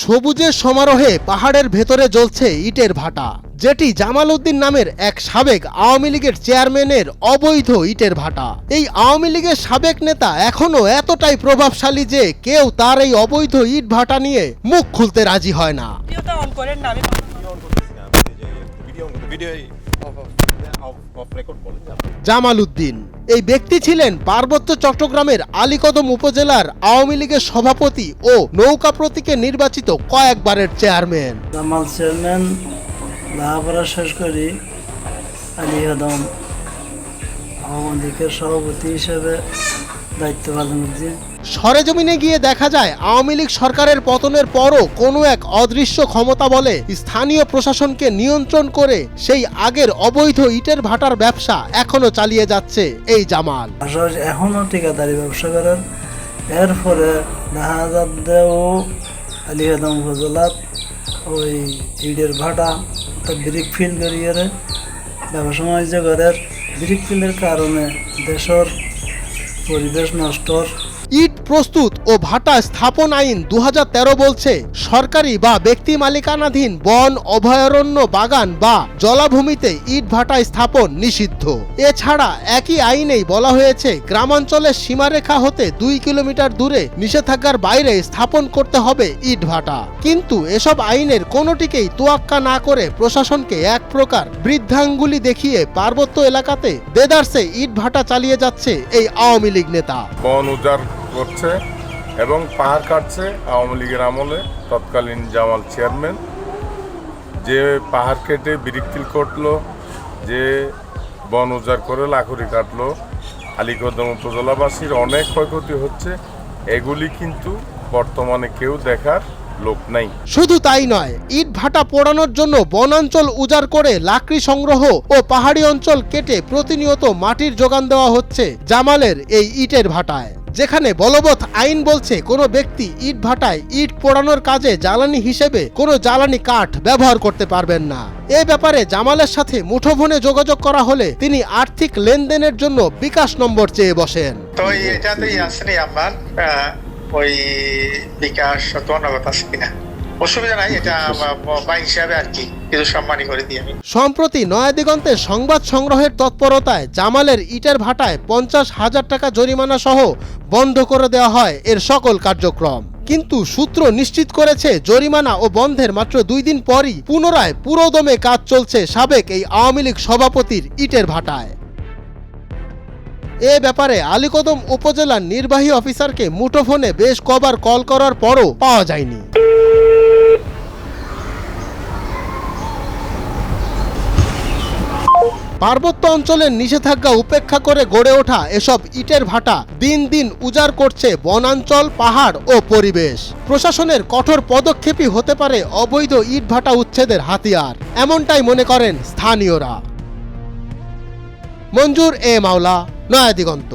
সবুজের সমারোহে পাহাড়ের ভেতরে জ্বলছে ইটের ভাটা, যেটি জামাল উদ্দিন নামের এক সাবেক আওয়ামী লীগের চেয়ারম্যানের অবৈধ ইটের ভাটা। এই আওয়ামী লীগের সাবেক নেতা এখনো এতটাই প্রভাবশালী যে কেউ তার এই অবৈধ ইট ভাটা নিয়ে মুখ খুলতে রাজি হয় না। জামাল উদ্দিন এই ব্যক্তি ছিলেন পার্বত্য চট্টগ্রামের আলীকদম উপজেলার আওয়ামী লীগের সভাপতি ও নৌকা প্রতীকে নির্বাচিত কয়েকবারের চেয়ারম্যান। জামাল চেয়ারম্যান লেখাপড়া শেষ করি আলীকদম আওয়ামী লীগের সভাপতি হিসেবে দায়িত্ব পালন করছি। সরেজমিনে গিয়ে দেখা যায় আওয়ামী লীগ সরকারের পতনের পরও কোনো এক অদৃশ্য ক্ষমতা বলে স্থানীয় প্রশাসনকে নিয়ন্ত্রণ করে সেই আগের অবৈধ ইটের ভাটার ব্যবসা এখনো চালিয়ে যাচ্ছে এই জামাল। এখনো ঠিকাদারি ব্যবসা করেন। এরপরে দেখা যাচ্ছেও আলীকদম উপজেলার ওই ইটের ভাটা ব্রিক ফিল করিয়ে ব্যবসা বাণিজ্য করে। ব্রিক ফিলের কারণে দেশের পরিবেশ নষ্ট। ইট প্রস্তুত ও ভাটা স্থাপন আইন 2013 বলছে সরকারি বা ব্যক্তি মালিকানাধীন বন, অভয়ারণ্য, বাগান বা জলাভূমিতে ইট ভাটা স্থাপন নিষিদ্ধ। এছাড়া একই আইনেই বলা হয়েছে গ্রামাঞ্চলের সীমারেখা হতে 2 কিলোমিটার দূরে নিষেধাজ্ঞার বাইরে স্থাপন করতে হবে ইট ভাটা। কিন্তু এসব আইনের কোনোটিকেই তোয়াক্কা না করে প্রশাসনকে এক প্রকার বৃদ্ধাঙ্গুলি দেখিয়ে পার্বত্য এলাকাতে দেদারসে ইট ভাটা চালিয়ে যাচ্ছে এই আওয়ামী লীগ নেতা। বন উজাড় করছে এবং পাহাড় কাটছে আওয়ামী লীগের আমলে তৎকালীন জামাল চেয়ারম্যান, যে পাহাড় কেটে ব্রিকফিল করলো, যে বন উজাড় করে লাখুরি কাটলো। আলীকদম উপজেলাবাসীর অনেক ক্ষয়ক্ষতি হচ্ছে। এগুলি কিন্তু বর্তমানে কেউ দেখার লোক নাই। শুধু তাই নয়, ইট ভাটা পোড়ানোর জন্য বনাঞ্চল উজাড় করে লাকড়ি সংগ্রহ ও পাহাড়ি অঞ্চল কেটে প্রতিনিয়ত মাটির যোগান দেওয়া হচ্ছে জামালের এই ইটের ভাটায়, যেখানে বলবৎ আইন বলছে কোনো ব্যক্তি ইট ভাটায় ইট পোড়ানোর কাজে জ্বালানি হিসেবে কোনো জ্বালানি কাঠ ব্যবহার করতে পারবেন না। এ ব্যাপারে জামালের সাথে মুঠোফোনে যোগাযোগ করা হলে তিনি আর্থিক লেনদেনের জন্য বিকাশ নম্বর চেয়ে বসেন। তো এটাতেই আসেনি আমার ওই বিকাশ নগদ আছে কিনা, অসুবিধা নাই, এটা বা হিসাবে আর কি কিছু সম্মানী করে দিই আমি। সম্প্রতি নয়াদিগন্তের সংবাদ সংগ্রহের তৎপরতায় জামালের ইটের ভাটায় 50,000 টাকা জরিমানা সহ বন্ধ করে দেওয়া হয় এর সকল কার্যক্রম। কিন্তু সূত্র নিশ্চিত করেছে জরিমানা ও বন্ধের মাত্র 2 দিন পরই পুনরায় পুরোদমে কাজ চলছে সাবেক এই আওয়ামী লীগ সভাপতির ইটের ভাটায়। এ ব্যাপারে আলীকদম উপজেলার নির্বাহী অফিসারকে মুঠোফোনে বেশ কবার কল করার পরও পাওয়া যায়নি। পার্বত্য অঞ্চলের নিষেধাজ্ঞা উপেক্ষা করে গড়ে ওঠা এসব ইটের ভাটা দিন দিন উজাড় করছে বনাঞ্চল, পাহাড় ও পরিবেশ। প্রশাসনের কঠোর পদক্ষেপই হতে পারে অবৈধ ইট ভাটা উচ্ছেদের হাতিয়ার, এমনটাই মনে করেন স্থানীয়রা। মঞ্জুর এ মাওলা, নয়াদিগন্ত।